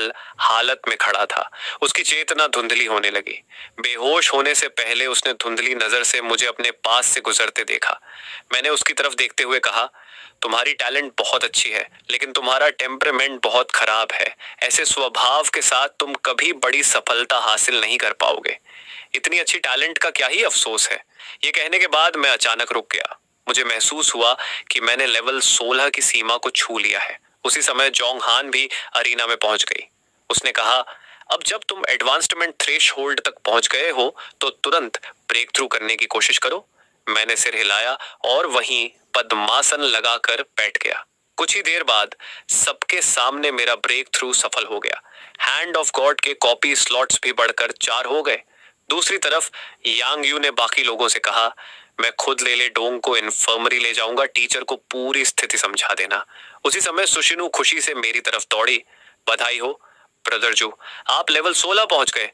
बेहाल हालत में खड़ा था। उसकी चेतना धुंधली होने लगी। बेहोश होने से पहले उसने धुंधली नजर से मुझे अपने पास से गुजरते देखा। मैंने उसकी तरफ देखते हुए कहा, तुम्हारी टैलेंट बहुत अच्छी है, लेकिन तुम्हारा टेम्परामेंट बहुत खराब है। ऐसे स्वभाव के साथ तुम कभी बड़ी सफलता हासिल नहीं कर पाओगे। इतनी अच्छी टैलेंट का क्या ही अफसोस है। ये कहने के बाद मैं अचानक रुक गया। मुझे महसूस हुआ कि मैंने लेवल 16 की सीमा को छू लिया है। उसी समय जोंग हान भी अरीना में पहुंच गई। उसने कहा, अब जब तुम एडवांसमेंट थ्रेशोल्ड तक पहुंच गए हो तो तुरंत ब्रेक थ्रू करने की कोशिश करो। मैंने सिर हिलाया और वहीं पद्मासन लगाकर बैठ गया। कुछ ही देर बाद सबके सामने मेरा ब्रेक थ्रू सफल हो गया। हैंड ऑफ गॉड के कॉपी स्लॉट्स भी बढ़कर 4 हो गए। दूसरी तरफ यांग यू ने बाकी लोगों से कहा, मैं खुद ले डोंग को इन्फर्मरी ले जाऊंगा, टीचर को पूरी स्थिति समझा देना। उसी समय सुशिनु खुशी से मेरी तरफ दौड़ी। बधाई हो ब्रदर जू, आप लेवल 16 पहुंच गए।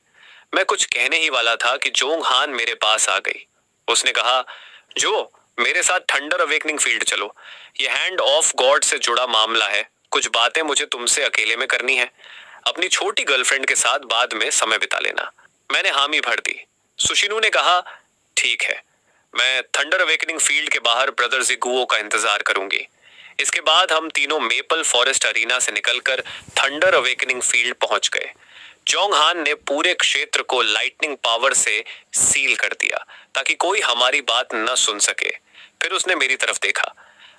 मैं कुछ कहने ही वाला था कि जोंग हान मेरे पास आ गई। उसने कहा, जो मेरे साथ थंडर अवेकनिंग फील्ड चलो। ये हैंड ऑफ गॉड से जुड़ा मामला है। कुछ बातें मुझे तुमसे अकेले में करनी है। अपनी छोटी गर्लफ्रेंड के साथ बाद में समय बिता लेना। मैंने हामी भर दी। सुशिनु ने कहा, ठीक है, मैं थंडर अवेकनिंग फील्ड के बाहर ब्रदर जिगुओ का इंतजार करूंगी। इसके बाद हम तीनों मेपल फॉरेस्ट अरीना से निकलकर थंडर अवेकनिंग फील्ड पहुंच गए। जोंग हान ने पूरे क्षेत्र को लाइटनिंग पावर से सील कर दिया ताकि कोई हमारी बात न सुन सके। फिर उसने मेरी तरफ देखा,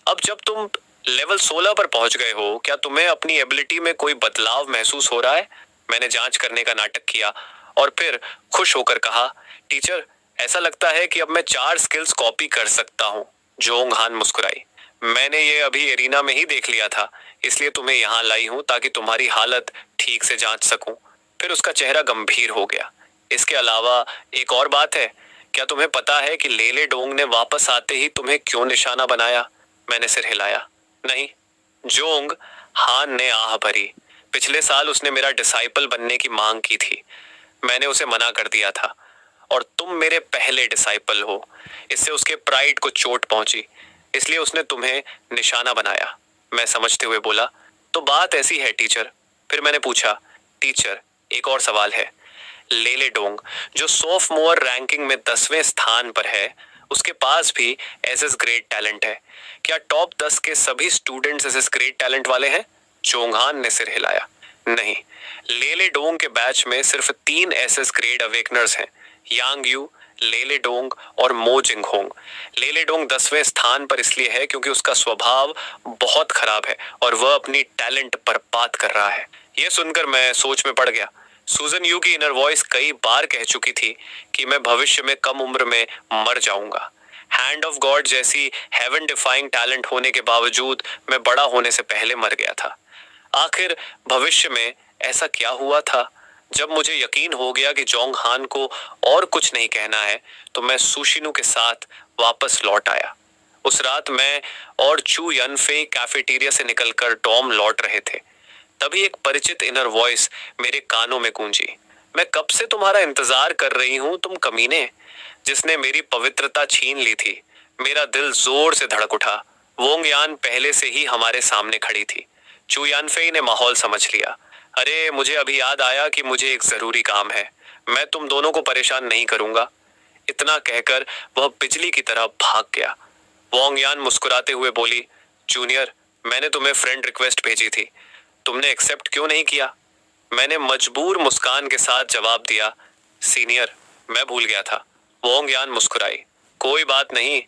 अब जब तुम लेवल 16 पर पहुंच गए हो, क्या तुम्हें अपनी एबिलिटी में कोई बदलाव महसूस हो रहा है? मैंने जांच करने का नाटक किया और फिर खुश होकर कहा, टीचर, ऐसा लगता है कि अब मैं 4 स्किल्स कॉपी कर सकता हूँ। जोंग हान मुस्कुराई, मैंने ये अभी एरिना में ही देख लिया था, इसलिए तुम्हें यहाँ लाई हूँ ताकि तुम्हारी हालत ठीक से जांच सकूं। फिर उसका चेहरा गंभीर हो गया। इसके अलावा एक और बात है, क्या तुम्हें पता है कि लेले डोंग ने वापस आते ही तुम्हें क्यों निशाना बनाया? मैंने सिर हिलाया। नहीं। जोंग हान ने आह भरी। पिछले साल उसने मेरा डिसाइपल बनने की मांग की थी। मैंने उसे मना कर दिया था और तुम मेरे पहले डिसाइपल हो। इससे उसके प्राइड को चोट पहुंची, इसलिए उसने तुम्हें निशाना बनाया। मैं समझते हुए बोला, तो बात ऐसी है टीचर। फिर मैंने पूछा, टीचर, एक और सवाल है। लेले डोंग जो सोफमोर रैंकिंग में 10वें स्थान पर है, उसके पास भी एसएस ग्रेड टैलेंट है। क्या टॉप 10 के सभी स्टूडेंट्स एसएस ग्रेड टैलेंट वाले हैं? चोंगहान ने सिर हिलाया। नहीं, लेले डोंग के बैच में सिर्फ 3 एसएस ग्रेड अवेकनर्स हैं, यांग यू, लेले डोंग और मो जिंग होंग। लेले डोंग 10वें स्थान पर इसलिए है क्योंकि उसका स्वभाव बहुत खराब है और वह अपनी टैलेंट बर्बाद कर रहा है। यह सुनकर मैं सोच में पड़ गया। सूजन यू की इनर वॉइस कई बार कह चुकी थी कि मैं भविष्य में कम उम्र में मर जाऊंगा। हैंड ऑफ गॉड जैसी हेवन डिफाइंग टैलेंट होने के बावजूद मैं बड़ा होने से पहले मर गया था। आखिर भविष्य में ऐसा क्या हुआ था? जब मुझे यकीन हो गया कि जोंग हान को और कुछ नहीं कहना है, तो मैं सुशिनु के साथ वापस लौट आया। उस रात मैं और चू यनफे कैफेटेरिया से निकलकर डॉम लौट रहे थे। तभी एक परिचित इनर वॉइस मेरे कानों में गूंजी, मैं कब से तुम्हारा इंतजार कर रही हूं, तुम कमीने, जिसने मेरी पवित्रता छीन ली थी। मेरा दिल जोर से धड़क उठा। वोंग यान पहले से ही हमारे सामने खड़ी थी। चू यानफेई ने माहौल समझ लिया। अरे, मुझे अभी याद आया कि मुझे एक जरूरी काम है। मैं तुम दोनों को परेशान नहीं करूंगा। इतना कहकर वह बिजली की तरह भाग गया। वोंग यान मुस्कुराते हुए बोली, जूनियर, मैंने तुम्हें फ्रेंड रिक्वेस्ट भेजी थी, तुमने एक्सेप्ट क्यों नहीं किया? मैंने मजबूर मुस्कान के साथ जवाब दिया, सीनियर, मैं भूल गया था। वोंग यान मुस्कुराई, कोई बात नहीं,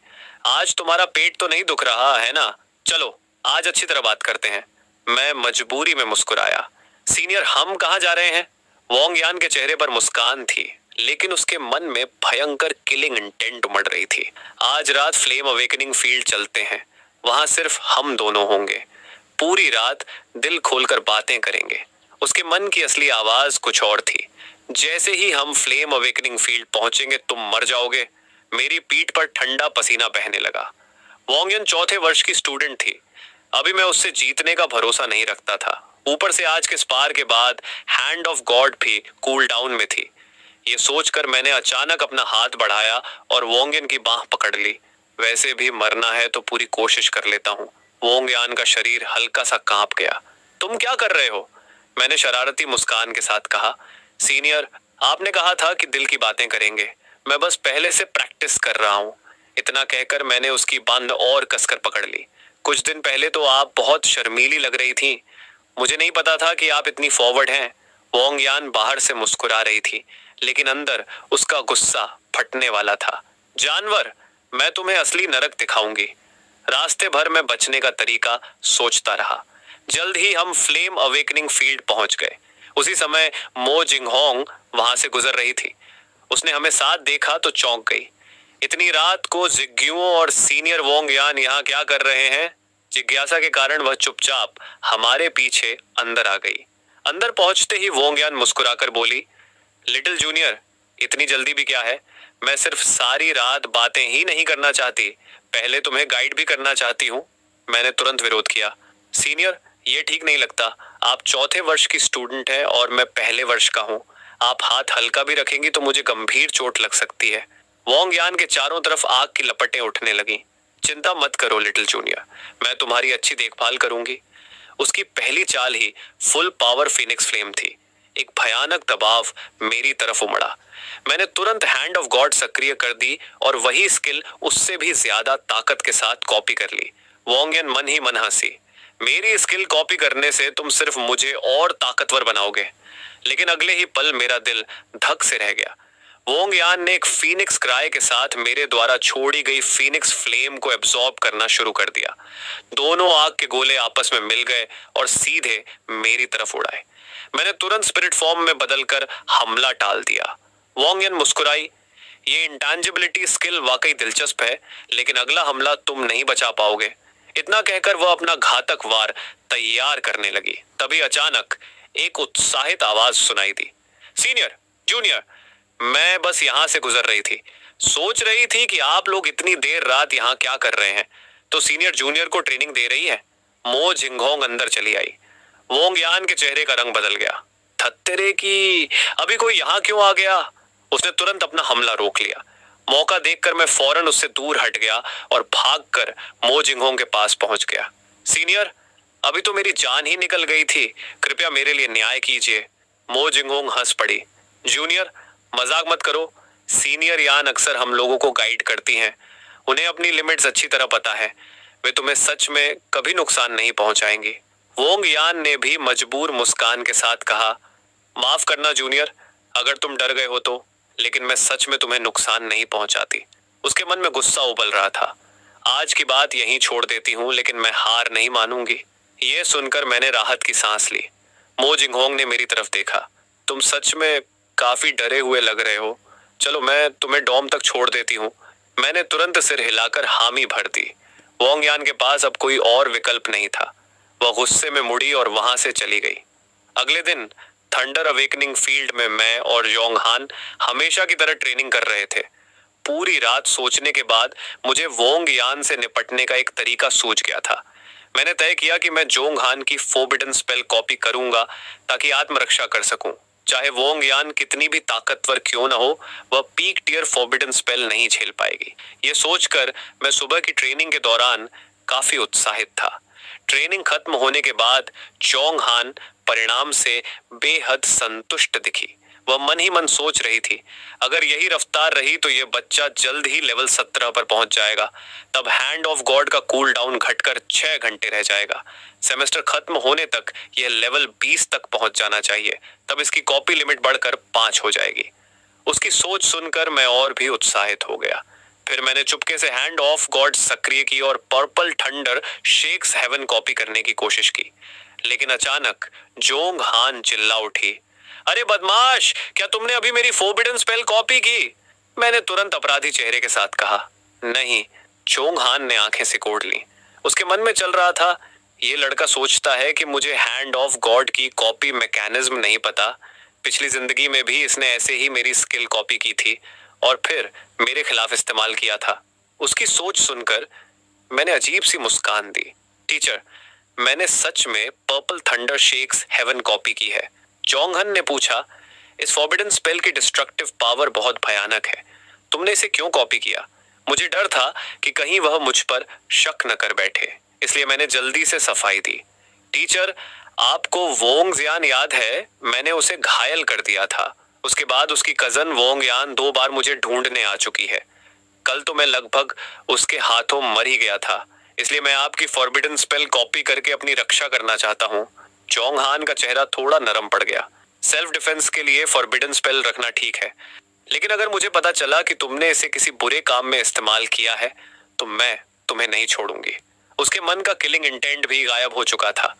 आज तुम्हारा पेट तो नहीं दुख रहा है ना? चलो आज अच्छी तरह बात करते हैं। मैं मजबूरी में मुस्कुराया। सीनियर, हम कहाँ जा रहे हैं? वोंग यान के चेहरे पर मुस्कान थी, लेकिन उसके मन में भयंकर किलिंग इंटेंट उमड़ रही थी। आज रात फ्लेम अवेकनिंग फील्ड चलते हैं। वहां सिर्फ हम दोनों होंगे। पूरी रात दिल खोलकर बातें करेंगे। उसके मन की असली आवाज कुछ और थी। जैसे ही हम फ्लेम अवेकनिंग फील्ड पहुंचेंगे, तुम मर जाओगे। मेरी पीठ पर ठंडा पसीना बहने लगा। वोंगयन 4थे वर्ष की स्टूडेंट थी। अभी मैं उससे जीतने का भरोसा नहीं रखता था। ऊपर से आज के स्पार के बाद हैंड ऑफ गॉड भी कूल डाउन में थी। ये सोचकर मैंने अचानक अपना हाथ बढ़ाया और वोंगयन की बांह पकड़ ली। वैसे भी मरना है तो पूरी कोशिश कर लेता हूँ। वोंगयान का शरीर हल्का सा कांप गया। तुम क्या कर रहे हो? मैंने शरारती मुस्कान के साथ कहा। सीनियर, आपने कहा था कि दिल की बातें करेंगे, मैं बस पहले से प्रैक्टिस कर रहा हूँ। इतना कहकर मैंने उसकी बंद और कसकर पकड़ ली। कुछ दिन पहले तो आप बहुत शर्मीली लग रही थी। मुझे नहीं पता था कि आप इतनी फॉरवर्ड हैं। वोंग यान बाहर से मुस्कुरा रही थी, लेकिन अंदर उसका गुस्सा फटने वाला था। जानवर, मैं तुम्हें असली नरक दिखाऊंगी। रास्ते भर मैं बचने का तरीका सोचता रहा। जल्द ही हम फ्लेम अवेकनिंग फील्ड पहुंच गए। उसी समय मो जिंगहोंग वहां से गुजर रही थी। उसने हमें साथ देखा तो चौंक गई। इतनी रात को जिग्युओं और सीनियर वोंग यान यहाँ क्या कर रहे हैं? जिज्ञासा के कारण वह चुपचाप हमारे पीछे अंदर आ गई। अंदर पहुंचते ही वोंग यान मुस्कुराकर बोली, लिटिल जूनियर, इतनी जल्दी भी क्या है? मैं सिर्फ सारी रात बातें ही नहीं करना चाहती, पहले तुम्हें गाइड भी करना चाहती हूँ। मैंने तुरंत विरोध किया। सीनियर, ये ठीक नहीं लगता। आप चौथे वर्ष की स्टूडेंट हैं और मैं पहले वर्ष का हूँ। आप हाथ हल्का भी रखेंगी तो मुझे गंभीर चोट लग सकती है। वोंग यान के चारों तरफ आग की लपटें उठने लगी। चिंता मत करो लिटिल जूनियर, मैं तुम्हारी अच्छी देखभाल करूंगी। उसकी पहली चाल ही फुल पावर फिनिक्स फ्लेम थी। एक भयानक दबाव मेरी तरफ उमड़ा। मैंने तुरंत हैंड ऑफ गॉड सक्रिय कर दी और वही स्किल उससे भी ज्यादा ताकत के साथ कॉपी कर ली। वोंगियन मन ही मन हंसी। मेरी स्किल कॉपी करने से तुम सिर्फ मुझे और ताकतवर बनाओगे। लेकिन अगले ही पल मेरा दिल धक से रह गया। वोंग यान ने एक फीनिक्स क्राई के साथ मेरे द्वारा छोड़ी गई फीनिक्स फ्लेम को एब्जॉर्ब करना शुरू कर दिया। दोनों आग के गोले आपस में मिल गए और सीधे मेरी तरफ उड़ाए। मैंने तुरंत स्पिरिट फॉर्म में बदलकर हमला टाल दिया। वोंग यान मुस्कुराई। ये इंटेंजिबिलिटी स्किल वाकई दिलचस्प है, लेकिन अगला हमला तुम नहीं बचा पाओगे। इतना कहकर वह अपना घातक वार तैयार करने लगी। तभी अचानक एक उत्साहित आवाज सुनाई दी, सीनियर, जूनियर, मैं बस यहां से गुजर रही थी। सोच रही थी कि आप लोग इतनी देर रात यहां क्या कर रहे हैं, तो सीनियर जूनियर को ट्रेनिंग दे रही है। मो जिंगहोंग अंदर चली आई। वोंग यान के चेहरे का रंग बदल गया। थत्तेरे की, अभी कोई यहां क्यों आ गया? उसने तुरंत अपना हमला रोक लिया। मौका देखकर मैं फौरन उससे दूर हट गया और भागकर मो जिंगहोंग के पास पहुंच गया। सीनियर, अभी तो मेरी जान ही निकल गई थी, कृपया मेरे लिए न्याय कीजिए। मो जिंगहोंग हंस पड़ी। जूनियर, मजाक मत करो। सीनियर यान अक्सर हम लोगों को गाइड करती हैं। उन्हें अपनी लिमिट्स अच्छी तरह पता है। वे तुम्हें सच में कभी नुकसान नहीं पहुंचाएंगी। वोंग यान ने भी मजबूर मुस्कान के साथ कहा, माफ करना जूनियर, अगर तुम डर गए हो तो, लेकिन मैं सच में तुम्हें नुकसान नहीं पहुंचाती। उसके मन में गुस्सा उबल रहा था। आज की बात यहीं छोड़ देती हूँ, लेकिन मैं हार नहीं मानूंगी। ये सुनकर मैंने राहत की सांस ली। मो जिंगहोंग ने मेरी तरफ देखा। तुम सच में काफी डरे हुए लग रहे हो। चलो मैं तुम्हें डॉम तक छोड़ देती हूँ। मैंने तुरंत सिर हिलाकर हामी भर दी। वोंग यान के पास अब कोई और विकल्प नहीं था। वह गुस्से में मुड़ी और वहां से चली गई। अगले दिन थंडर अवेकनिंग फील्ड में मैं और योंग हान हमेशा की तरह ट्रेनिंग कर रहे थे। पूरी रात सोचने के बाद मुझे वोंग यान से निपटने का एक तरीका सूझ गया था। मैंने तय किया कि मैं जोंग हान की फोरबिडन स्पेल कॉपी करूंगा ताकि आत्मरक्षा कर सकूं। चाहे वोंग यान कितनी भी ताकतवर क्यों न हो, वह पीक टियर फोरबिडन स्पेल नहीं झेल पाएगी। ये सोचकर मैं सुबह की ट्रेनिंग के दौरान काफी उत्साहित था। ट्रेनिंग खत्म होने के बाद चोंग हान परिणाम से बेहद संतुष्ट दिखी। वह मन ही मन सोच रही थी, अगर यही रफ्तार रही तो यह बच्चा जल्द ही लेवल 17 पर पहुंच जाएगा। तब हैंड ऑफ गॉड का कूल डाउन घटकर 6 घंटे रह जाएगा। सेमेस्टर खत्म होने तक यह लेवल 20 तक पहुंच जाना चाहिए। तब इसकी कॉपी लिमिट बढ़कर 5 हो जाएगी। उसकी सोच सुनकर मैं और भी उत्साहित हो गया। फिर मैंने चुपके से हैंड ऑफ गॉड सक्रिय की और purple thunder shakes heaven copy करने की कोशिश की। लेकिन अचानक जोंग हान चिल्ला उठी, अरे बदमाश, क्या तुमने अभी मेरी फोरबिडन स्पेल कॉपी की? मैंने तुरंत अपराधी चेहरे के साथ कहा, नहीं। जोंग हान ने आंखें सिकोड़ ली। उसके मन में चल रहा था, ये लड़का सोचता है कि मुझे हैंड ऑफ गॉड की कॉपी मैकेनिज्म नहीं पता। पिछली जिंदगी में भी इसने ऐसे ही मेरी स्किल कॉपी की थी और फिर मेरे खिलाफ इस्तेमाल किया था। उसकी सोच सुनकर मैंने अजीब सी मुस्कान दी। टीचर, मैंने सच में purple thunder shakes heaven copy की है। जोंगहन ने पूछा, इस फॉरबिडन स्पेल की डिस्ट्रक्टिव पावर बहुत भयानक है। तुमने इसे क्यों कॉपी किया? मुझे डर था कि कहीं वह मुझ पर शक न कर बैठे, इसलिए मैंने जल्दी से सफाई दी। टीचर, आपको वोंग जियान याद है, मैंने उसे घायल कर दिया था। उसके बाद उसकी कजन वोंग यान 2 बार मुझे ढूंढने आ चुकी है। कल तो मैं लगभग उसके हाथों मर ही गया था, इसलिए मैं आपकी फॉरबिडन स्पेल कॉपी करके अपनी रक्षा करना चाहता हूँ। जोंग हान का चेहरा थोड़ा नरम पड़ गया। सेल्फ डिफेंस के लिए फॉरबिडन स्पेल रखना ठीक है, लेकिन अगर मुझे पता चला कि तुमने इसे किसी बुरे काम में इस्तेमाल किया है तो मैं तुम्हें नहीं छोड़ूंगी। उसके मन का किलिंग इंटेंट भी गायब हो चुका था।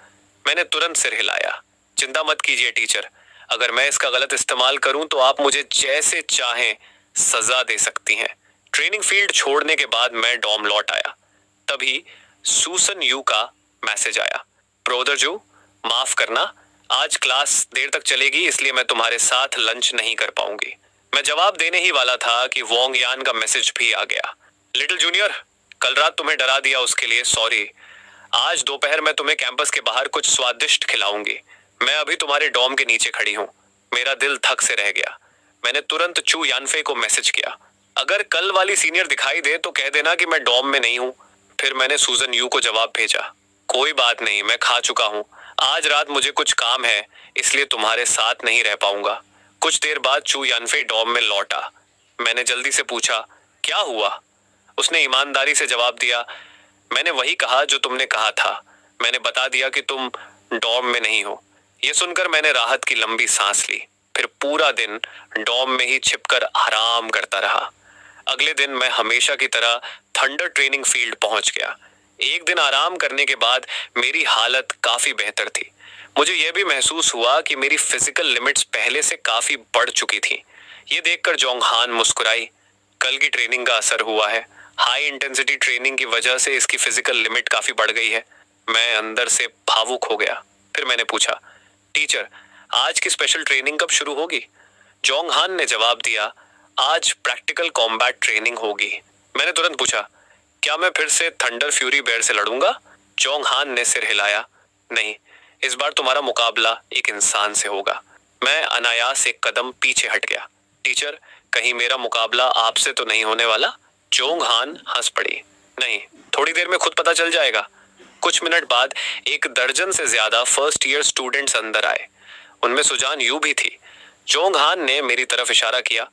मैंने तुरंत सिर हिलाया। चिंता मत कीजिए टीचर, अगर मैं इसका गलत इस्तेमाल करूं तो आप मुझे जैसे चाहें सजा दे सकती हैं। ट्रेनिंग फील्ड छोड़ने के बाद मैं डॉम लौट आया। तभी सूसन यू का मैसेज आया। ब्रोदर जू, माफ करना, आज क्लास देर तक चलेगी इसलिए मैं तुम्हारे साथ लंच नहीं कर पाऊंगी। मैं जवाब देने ही वाला था कि वोंग यान का मैसेज भी आ गया। लिटिल जूनियर, कल रात तुम्हें डरा दिया उसके लिए सॉरी। आज दोपहर मैं तुम्हें कैंपस के बाहर कुछ स्वादिष्ट खिलाऊंगी। मैं अभी तुम्हारे डॉम के नीचे खड़ी हूँ। मेरा दिल थक से रह गया। मैंने तुरंत चू यानफे को मैसेज किया, अगर कल वाली सीनियर दिखाई दे तो कह देना कि मैं डॉम में नहीं हूँ। फिर मैंने सूजन यू को जवाब भेजा, कोई बात नहीं, मैं खा चुका हूँ। आज रात मुझे कुछ काम है इसलिए तुम्हारे साथ नहीं रह पाऊंगा। कुछ देर बाद चू यानफे डॉम में लौटा। मैंने जल्दी से पूछा, क्या हुआ? उसने ईमानदारी से जवाब दिया, मैंने वही कहा जो तुमने कहा था। मैंने बता दिया कि तुम डॉम में नहीं हो। यह सुनकर मैंने राहत की लंबी सांस ली। फिर पूरा दिन डॉम में ही छिपकर आराम करता रहा। अगले दिन मैं हमेशा की तरह थंडर ट्रेनिंग फील्ड पहुंच गया। एक दिन आराम करने के बाद मेरी हालत काफी बेहतर थी। मुझे यह भी महसूस हुआ कि मेरी फिजिकल लिमिट्स पहले से काफी बढ़ चुकी थी। ये देखकर जोंग हान मुस्कुराई। कल की ट्रेनिंग का असर हुआ है। हाई इंटेंसिटी ट्रेनिंग की वजह से इसकी फिजिकल लिमिट काफी बढ़ गई है। मैं अंदर से भावुक हो गया। फिर मैंने पूछा, टीचर, आज की स्पेशल ट्रेनिंग कब शुरू होगी? जोंग हान ने जवाब दिया, आज प्रैक्टिकल कॉम्बैट ट्रेनिंग होगी। मैंने तुरंत पूछा, क्या मैं फिर से थंडर फ्यूरी बेयर से लड़ूंगा? जोंग हान ने सिर हिलाया, नहीं, इस बार तुम्हारा मुकाबला एक इंसान से होगा। मैं अनायास एक कदम पीछे हट गया। टीचर, कहीं मेरा मुकाबला आपसे तो नहीं होने वाला? जोंग हान हंस पड़ी, नहीं, थोड़ी देर में खुद पता चल जाएगा। कुछ मिनट बाद 1 दर्जन से ज्यादा फर्स्ट ईयर स्टूडेंट्स अंदर आए। उनमें सुजान यू भी थी। जोंग हान ने मेरी तरफ इशारा किया,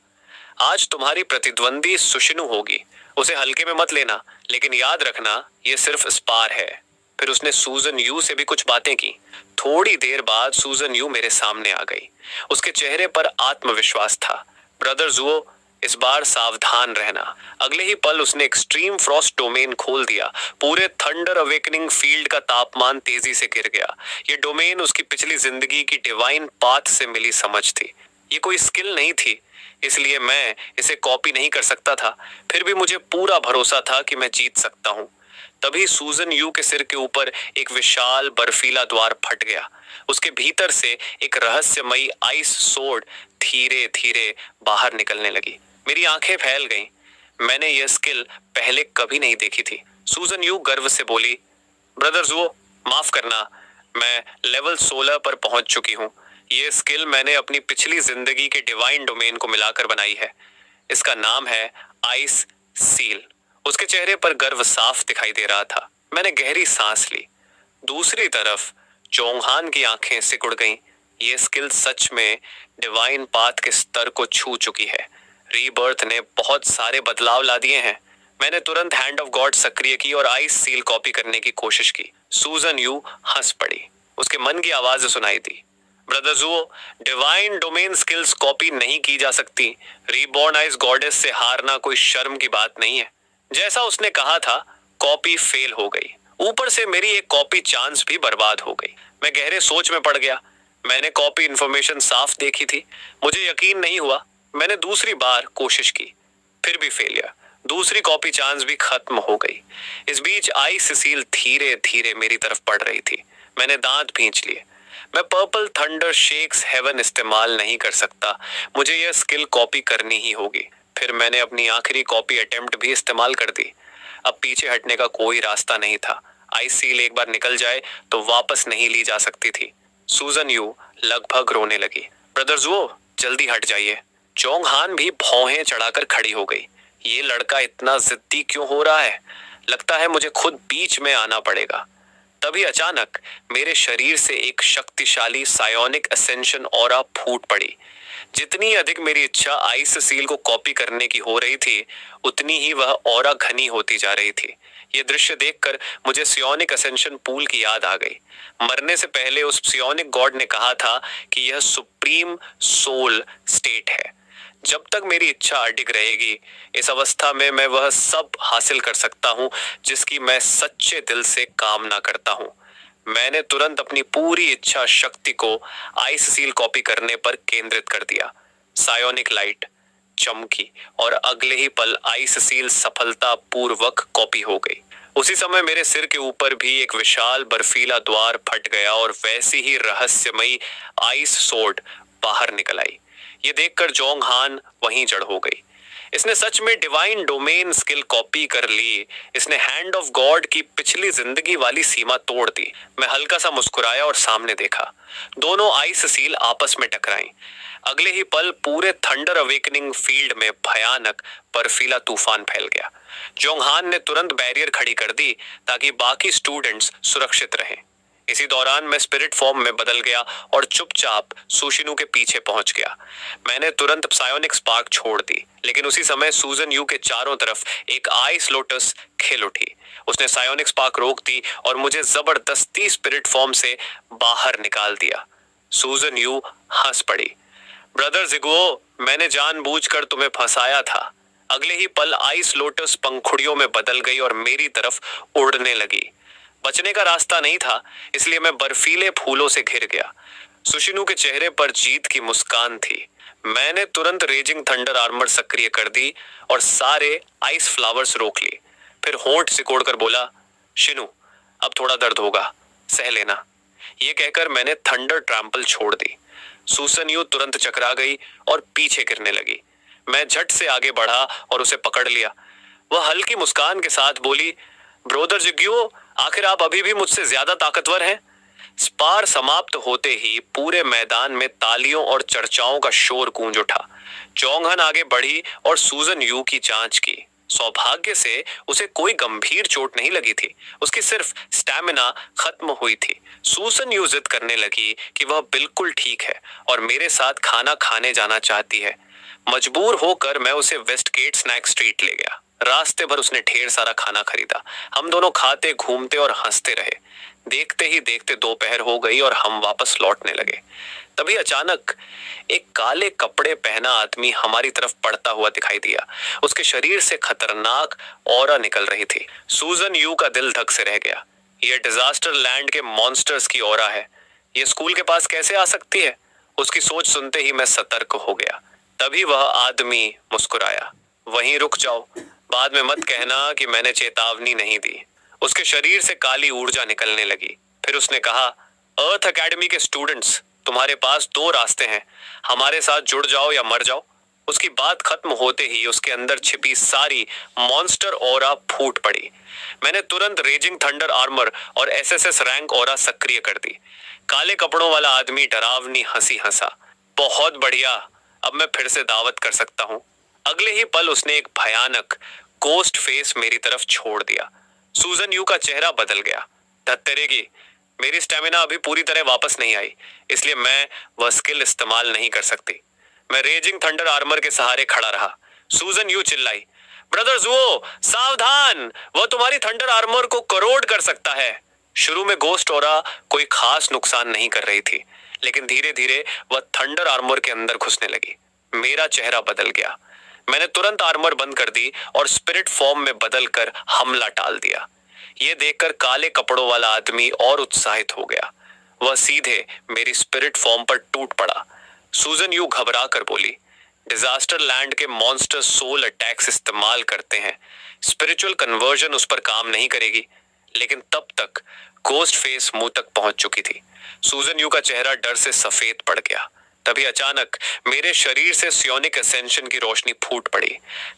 आज तुम्हारी प्रतिद्वंदी सुशिनु होगी। उसे हल्के में मत लेना, लेकिन याद रखना ये सिर्फ स्पार है। फिर उसने सूजन यू से भी कुछ बातें की। थोड़ी देर बाद सूजन यू मेरे सामने आ गई। उसके चेहरे पर आत्मविश्वास था। ब्रदर जुओ, इस बार सावधान रहना। अगले ही पल उसने एक्सट्रीम फ्रॉस्ट डोमेन खोल दिया। पूरे थंडर अवेकनिंग फील्ड का तापमान तेजी से गिर गया। ये डोमेन उसकी पिछली जिंदगी की डिवाइन पाथ से मिली समझ थी। ये कोई स्किल नहीं थी, इसलिए मैं इसे कॉपी नहीं कर सकता था। फिर भी मुझे पूरा भरोसा था कि मैं जीत सकता हूँ। तभी सूजन यू के सिर के ऊपर एक विशाल बर्फीला द्वार फट गया। उसके भीतर से एक रहस्यमयी आइस सोर्ड धीरे धीरे बाहर निकलने लगी। मेरी आंखें फैल गईं। मैंने यह स्किल पहले कभी नहीं देखी थी। सूजन यू गर्व से बोली, ब्रदर जुओ, माफ करना, मैं लेवल 16 पर पहुंच चुकी हूँ। ये स्किल मैंने अपनी पिछली जिंदगी के डिवाइन डोमेन को मिलाकर बनाई है। इसका नाम है आइस सील। उसके चेहरे पर गर्व साफ दिखाई दे रहा था। मैंने गहरी सांस ली। दूसरी तरफ जोंगहान की आंखें सिकुड़ गईं। ये स्किल सच में डिवाइन पाथ के स्तर को छू चुकी है। रीबर्थ ने बहुत सारे बदलाव ला दिए हैं। मैंने तुरंत हैंड ऑफ गॉड सक्रिय की और आइस सील कॉपी करने की कोशिश की। सूजन यू हंस पड़ी। उसके मन की आवाज सुनाई दी, ब्रदर जुओ, डिवाइन डोमेन स्किल्स कॉपी नहीं की जा सकती। रीबॉर्न आइस गॉडेस से हारना कोई शर्म की बात नहीं है। जैसा उसने कहा था, कॉपी फेल हो गई। ऊपर से मेरी एक कॉपी चांस भी बर्बाद हो गई। मैं गहरे सोच में पड़ गया। मैंने कॉपी इंफॉर्मेशन साफ देखी थी। मुझे यकीन नहीं हुआ। मैंने दूसरी बार कोशिश की, फिर भी फेलियर। दूसरी कॉपी चांस भी खत्म हो गई। इस बीच आई सिसील धीरे धीरे मेरी तरफ बढ़ रही थी। मैंने दांत भींच लिए। मैं पर्पल थंडर शेक्स हेवन इस्तेमाल नहीं कर सकता। मुझे यह स्किल कॉपी करनी ही होगी। फिर मैंने अपनी आखिरी कॉपी अटेम्प्ट भी इस्तेमाल कर दी। अब पीछे हटने का कोई रास्ता नहीं था। आइस सील एक बार निकल जाए तो वापस नहीं ली जा सकती थी। सूजन यू लगभग रोने लगी। ब्रदर जुओ, जल्दी हट जाइए। जोंग हान भी भौहें चढ़ाकर खड़ी हो गई। ये लड़का इतना जिद्दी क्यों हो रहा है? लगता है मुझे खुद बीच में आना पड़ेगा। तभी अचानक मेरे शरीर से एक शक्तिशाली सायोनिक असेंशन ऑरा फूट पड़ी। जितनी अधिक मेरी इच्छा आइस सील को कॉपी करने की हो रही थी, उतनी ही वह ऑरा घनी होती जा रही थी। यह दृश्य देखकर मुझे सियोनिक असेंशन पूल की याद आ गई। मरने से पहले उस सियोनिक गॉड ने कहा था कि यह सुप्रीम सोल स्टेट है। जब तक मेरी इच्छा अडिग रहेगी, इस अवस्था में मैं वह सब हासिल कर सकता हूं जिसकी मैं सच्चे दिल से कामना करता हूं। मैंने तुरंत अपनी पूरी इच्छा शक्ति को आइस सील कॉपी करने पर केंद्रित कर दिया। सायोनिक लाइट चमकी और अगले ही पल आइस सील सफलतापूर्वक कॉपी हो गई। उसी समय मेरे सिर के ऊपर भी एक विशाल बर्फीला द्वार फट गया और वैसी ही रहस्यमयी आइस सोर्ड बाहर निकल आई। ये देखकर जोंग हान वहीं जड़ हो गई। इसने सच में डिवाइन डोमेन स्किल कॉपी कर ली। इसने हैंड ऑफ गॉड की पिछली जिंदगी वाली सीमा तोड़ दी। मैं हल्का सा मुस्कुराया और सामने देखा। दोनों आइस सील आपस में टकराई। अगले ही पल पूरे थंडर अवेकनिंग फील्ड में भयानक बर्फीला तूफान फैल गया। जोंगहान ने तुरंत बैरियर खड़ी कर दी ताकि बाकी स्टूडेंट्स सुरक्षित रहें। इसी दौरान मैं स्पिरिट फॉर्म में बदल गया और चुपचाप सुशिनु के पीछे पहुंच गया। मैंने तुरंत पसायोनिक स्पार्क छोड़ दी, लेकिन उसी समय सूजन यू के चारों तरफ एक आइस लोटस खिल उठी। उसने सायोनिक स्पार्क रोक दी और मुझे जबरदस्ती स्पिरिट फॉर्म से बाहर निकाल दिया। सूजन यू हंस पड़ी। ब्रदर जिगुओ, मैंने जानबूझकर तुम्हें फंसाया था। अगले ही पल आइस लोटस पंखुड़ियों में बदल गई और मेरी तरफ उड़ने लगी। बचने का रास्ता नहीं था, इसलिए मैं बर्फीले फूलों से घिर गया। सुशिनु के चेहरे पर जीत की मुस्कान थी। मैंने तुरंत रेजिंग थंडर आर्मर सक्रिय कर दी और सारे आइस फ्लावर्स रोक लिए। फिर होंठ सिकोड़कर बोला, शिनु, अब थोड़ा दर्द होगा, सह लेना। ये कहकर मैंने थंडर ट्रैम्पल छोड़ दी। सुसन यू तुरंत चकरा गई और पीछे गिरने लगी। मैं झट से आगे बढ़ा और उसे पकड़ लिया। वह हल्की मुस्कान के साथ बोली, ब्रोदर जिग्यो, आखिर आप अभी भी मुझसे ज्यादा ताकतवर हैं। स्पार समाप्त होते ही पूरे मैदान में तालियों और चर्चाओं का शोर गूंज उठा। जोंगहन आगे बढ़ी और सूजन यू की जांच की। सौभाग्य से उसे कोई गंभीर चोट नहीं लगी थी। उसकी सिर्फ स्टैमिना खत्म हुई थी। सूसन यू जिद करने लगी कि वह बिल्कुल ठीक है और मेरे साथ खाना खाने जाना चाहती है। मजबूर होकर मैं उसे वेस्टगेट स्नैक स्ट्रीट ले गया। रास्ते भर उसने ढेर सारा खाना खरीदा। हम दोनों खाते, घूमते और हंसते रहे। देखते ही देखते दोपहर हो गई और हम वापस लौटने लगे। तभी अचानक एक काले कपड़े पहना आदमी हमारी तरफ पड़ता हुआ दिखाई दिया। उसके शरीर से खतरनाक ऑरा निकल रही थी। सूजन यू का दिल धक से रह गया। यह डिजास्टर लैंड के मॉन्स्टर्स की ऑरा है। यह स्कूल के पास कैसे आ सकती है? उसकी सोच सुनते ही मैं सतर्क हो गया। तभी वह आदमी मुस्कुराया। वहीं रुक जाओ, बाद में मत कहना कि मैंने चेतावनी नहीं दी। उसके शरीर से काली ऊर्जा निकलने लगी। फिर उसने कहा, अर्थ एकेडमी के स्टूडेंट्स, तुम्हारे पास दो रास्ते हैं, हमारे साथ जुड़ जाओ या मर जाओ। उसकी बात खत्म होते ही उसके अंदर छिपी सारी मॉन्स्टर ऑरा फूट पड़ी। मैंने तुरंत रेजिंग थंडर आर्मर और एसएसएस रैंक ऑरा सक्रिय कर दी। काले कपड़ों वाला आदमी डरावनी हंसी हंसा। बहुत बढ़िया, अब मैं फिर से दावत कर सकता हूँ। अगले ही पल उसने एक भयानक गोस्ट फेस मेरी तरफ छोड़ दिया। सूजन यू का चेहरा बदल गया। धत्तेरेगी, मेरी स्टेमिना अभी पूरी तरह वापस नहीं आई, इसलिए मैं वह स्किल इस्तेमाल नहीं कर सकती। मैं रेजिंग थंडर आर्मर के सहारे खड़ा रहा। सूजन यू चिल्लाई, ब्रदर जुओ, सावधान, वह तुम्हारी थंडर आर्मर को करोड़ कर सकता है। शुरू में गोस्ट ऑरा कोई खास नुकसान नहीं कर रही थी, लेकिन धीरे धीरे वह थंडर आर्मर के अंदर घुसने लगी। मेरा चेहरा बदल गया। मैंने तुरंत आर्मर बंद कर दी और स्पिरिट फॉर्म में बदलकर हमला टाल दिया। यह देखकर काले कपड़ों वाला आदमी और उत्साहित हो गया। वह सीधे मेरी स्पिरिट फॉर्म पर टूट पड़ा। सूजन यू घबरा कर बोली, डिजास्टर लैंड के मॉन्स्टर सोल अटैक्स इस्तेमाल करते हैं, स्पिरिचुअल कन्वर्जन उस पर काम नहीं करेगी। लेकिन तब तक गोस्ट फेस मुंह तक पहुंच चुकी थी। सूजन यू का चेहरा डर से सफेद पड़ गया। तभी अचानक मेरे शरीर से सियोनिक असेंशन की रोशनी फूट पड़ी।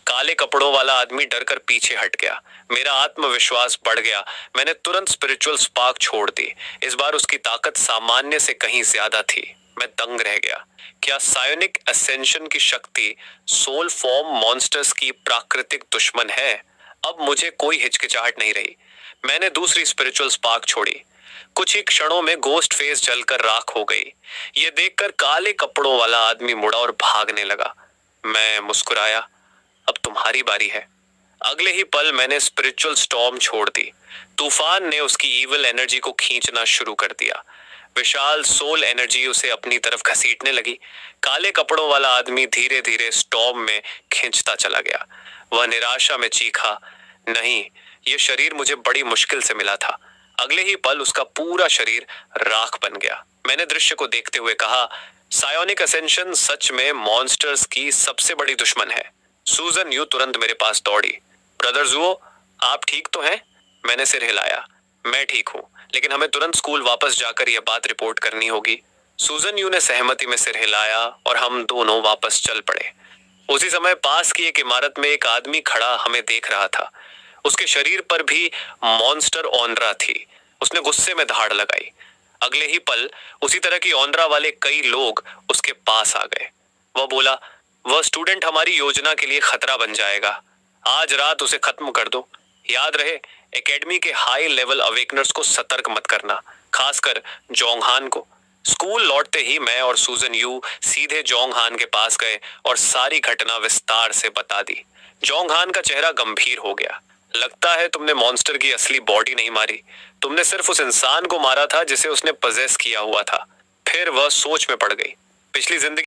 काले कपड़ों वाला आदमी डरकर पीछे हट गया। मेरा आत्मविश्वास बढ़ गया। मैंने तुरंत स्पिरिचुअल स्पार्क छोड़ दी। इस बार उसकी ताकत सामान्य से कहीं ज्यादा थी। मैं दंग रह गया। क्या सायोनिक असेंशन की शक्ति सोल फॉर्म मॉन्स्टर्स की प्राकृतिक दुश्मन है? अब मुझे कोई हिचकिचाहट नहीं रही। मैंने दूसरी स्पिरिचुअल स्पार्क छोड़ी। कुछ ही क्षणों में गोस्ट फेस जलकर राख हो गई। ये देखकर काले कपड़ों वाला आदमी मुड़ा और भागने लगा। मैं मुस्कुराया। अब तुम्हारी बारी है। अगले ही पल मैंने स्पिरिचुअल स्टॉर्म छोड़ दी। तूफान ने उसकी इविल एनर्जी को खींचना शुरू कर दिया। विशाल सोल एनर्जी उसे अपनी तरफ घसीटने लगी। काले कपड़ों वाला आदमी धीरे धीरे स्टॉर्म में खींचता चला गया। वह निराशा में चीखा, नहीं, यह शरीर मुझे बड़ी मुश्किल से मिला था। अगले ही पल उसका पूरा शरीर राख बन गया। मैंने दृश्य को देखते हुए कहा, सायोनिक असेंशन सच में मॉन्स्टर्स की सबसे बड़ी दुश्मन है। सूजन यू तुरंत मेरे पास दौड़ी। ब्रदर जुओ, आप ठीक तो हैं? मैंने सिर हिलाया। मैं ठीक हूं, लेकिन हमें तुरंत स्कूल वापस जाकर यह बात रिपोर्ट करनी होगी। सूजन यू ने सहमति में सिर हिलाया और हम दोनों वापस चल पड़े। उसी समय पास की एक इमारत में एक आदमी खड़ा हमें देख रहा था। उसके शरीर पर भी मॉन्स्टर ओनरा थी। उसने गुस्से में धाड़ लगाई। अगले ही पल उसी तरह की ओनरा वाले कई लोग उसके पास आ गए। वह बोला, वह स्टूडेंट हमारी योजना के लिए खतरा बन जाएगा। आज रात उसे खत्म कर दो। याद रहे, एकेडमी के हाई लेवल अवेकनर्स को सतर्क मत करना, खासकर जोंगहान को। स्कूल लौटते ही मैं और सूजन यू सीधे जोंगहान के पास गए और सारी घटना विस्तार से बता दी। जोंगहान का चेहरा गंभीर हो गया। लगता है तुमने मॉन्स्टर की असली बॉडी नहीं मारी, तुमने सिर्फ उस इंसान को मारा था जिसे उसने पजेस किया हुआ था। फिर वह सोच में पड़ गई। पिछली जिंदगी